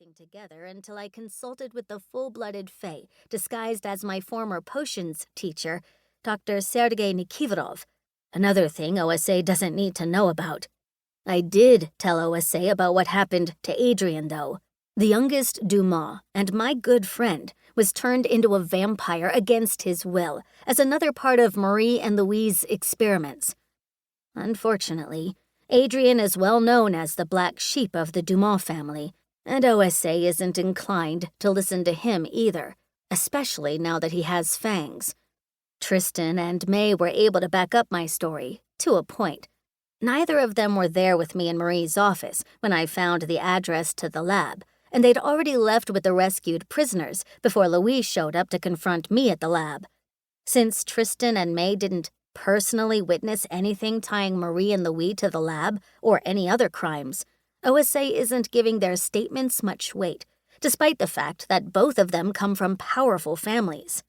everything together until I consulted with the full-blooded Fae, disguised as my former potions teacher, Dr. Sergei Nikiforov. Another thing OSA doesn't need to know about. I did tell OSA about what happened to Adrian, though. The youngest Dumont, and my good friend, was turned into a vampire against his will, as another part of Marie and Louise's experiments. Unfortunately, Adrian is well known as the black sheep of the Dumont family, and OSA isn't inclined to listen to him either, especially now that he has fangs. Tristan and May were able to back up my story, to a point. Neither of them were there with me in Marie's office when I found the address to the lab, and they'd already left with the rescued prisoners before Louise showed up to confront me at the lab. Since Tristan and May didn't personally witness anything tying Marie and Louis to the lab or any other crimes, OSA isn't giving their statements much weight, despite the fact that both of them come from powerful families.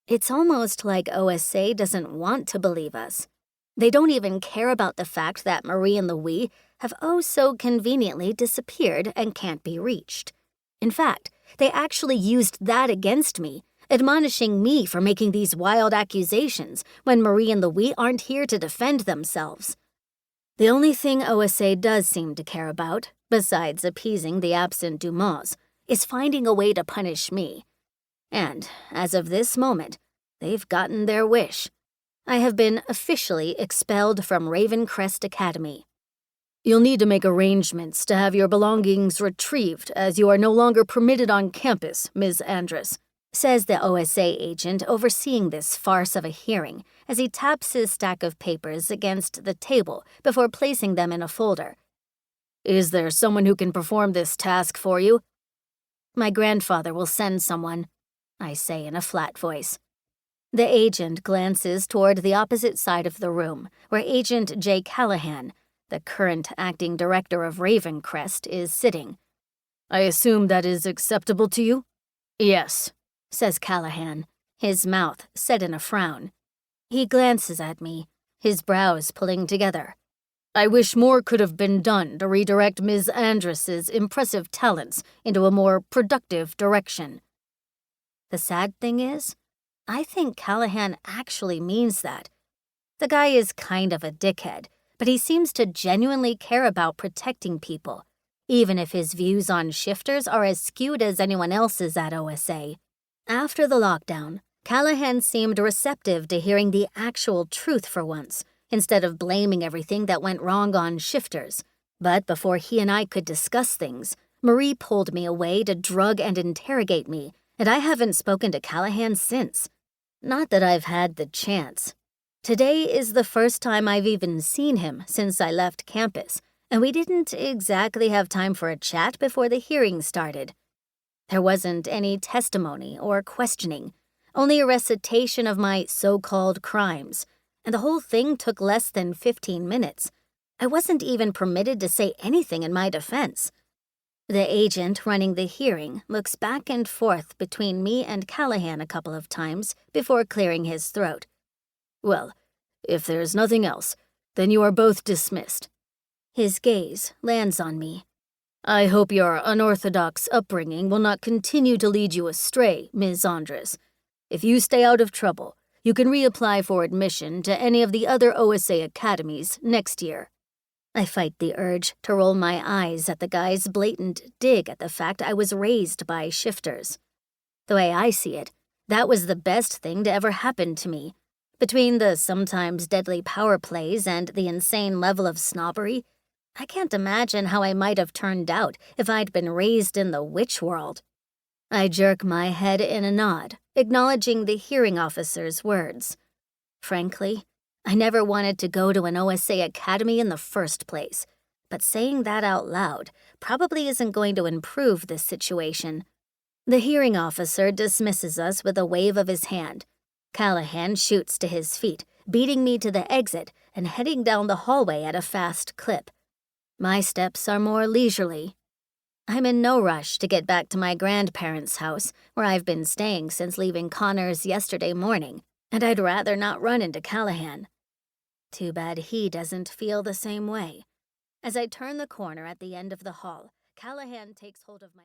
It's almost like OSA doesn't want to believe us. They don't even care about the fact that Marie and Louis have oh so conveniently disappeared and can't be reached. In fact, they actually used that against me, admonishing me for making these wild accusations when Marie and Louis aren't here to defend themselves. The only thing OSA does seem to care about, besides appeasing the absent Dumonts, is finding a way to punish me. And, as of this moment, they've gotten their wish. I have been officially expelled from Ravencrest Academy. You'll need to make arrangements to have your belongings retrieved, as you are no longer permitted on campus, Ms. Andress, says the OSA agent overseeing this farce of a hearing as he taps his stack of papers against the table before placing them in a folder. Is there someone who can perform this task for you? My grandfather will send someone, I say in a flat voice. The agent glances toward the opposite side of the room, where Agent J. Callahan, the current acting director of Ravencrest, is sitting. I assume that is acceptable to you? Yes, says Callahan, his mouth set in a frown. He glances at me, his brows pulling together. I wish more could have been done to redirect Ms. Andress's impressive talents into a more productive direction. The sad thing is, I think Callahan actually means that. The guy is kind of a dickhead, but he seems to genuinely care about protecting people, even if his views on shifters are as skewed as anyone else's at OSA. After the lockdown, Callahan seemed receptive to hearing the actual truth for once, instead of blaming everything that went wrong on shifters. But before he and I could discuss things, Marie pulled me away to drug and interrogate me, and I haven't spoken to Callahan since. Not that I've had the chance. Today is the first time I've even seen him since I left campus, and we didn't exactly have time for a chat before the hearing started. There wasn't any testimony or questioning, only a recitation of my so-called crimes, and the whole thing took less than 15 minutes. I wasn't even permitted to say anything in my defense. The agent running the hearing looks back and forth between me and Callahan a couple of times before clearing his throat. Well, if there's nothing else, then you are both dismissed. His gaze lands on me. I hope your unorthodox upbringing will not continue to lead you astray, Ms. Andress. If you stay out of trouble, you can reapply for admission to any of the other OSA academies next year. I fight the urge to roll my eyes at the guy's blatant dig at the fact I was raised by shifters. The way I see it, that was the best thing to ever happen to me. Between the sometimes deadly power plays and the insane level of snobbery, I can't imagine how I might have turned out if I'd been raised in the witch world. I jerk my head in a nod, acknowledging the hearing officer's words. Frankly, I never wanted to go to an OSA academy in the first place, but saying that out loud probably isn't going to improve this situation. The hearing officer dismisses us with a wave of his hand. Callahan shoots to his feet, beating me to the exit and heading down the hallway at a fast clip. My steps are more leisurely. I'm in no rush to get back to my grandparents' house, where I've been staying since leaving Connors yesterday morning, and I'd rather not run into Callahan. Too bad he doesn't feel the same way. As I turn the corner at the end of the hall, Callahan takes hold of my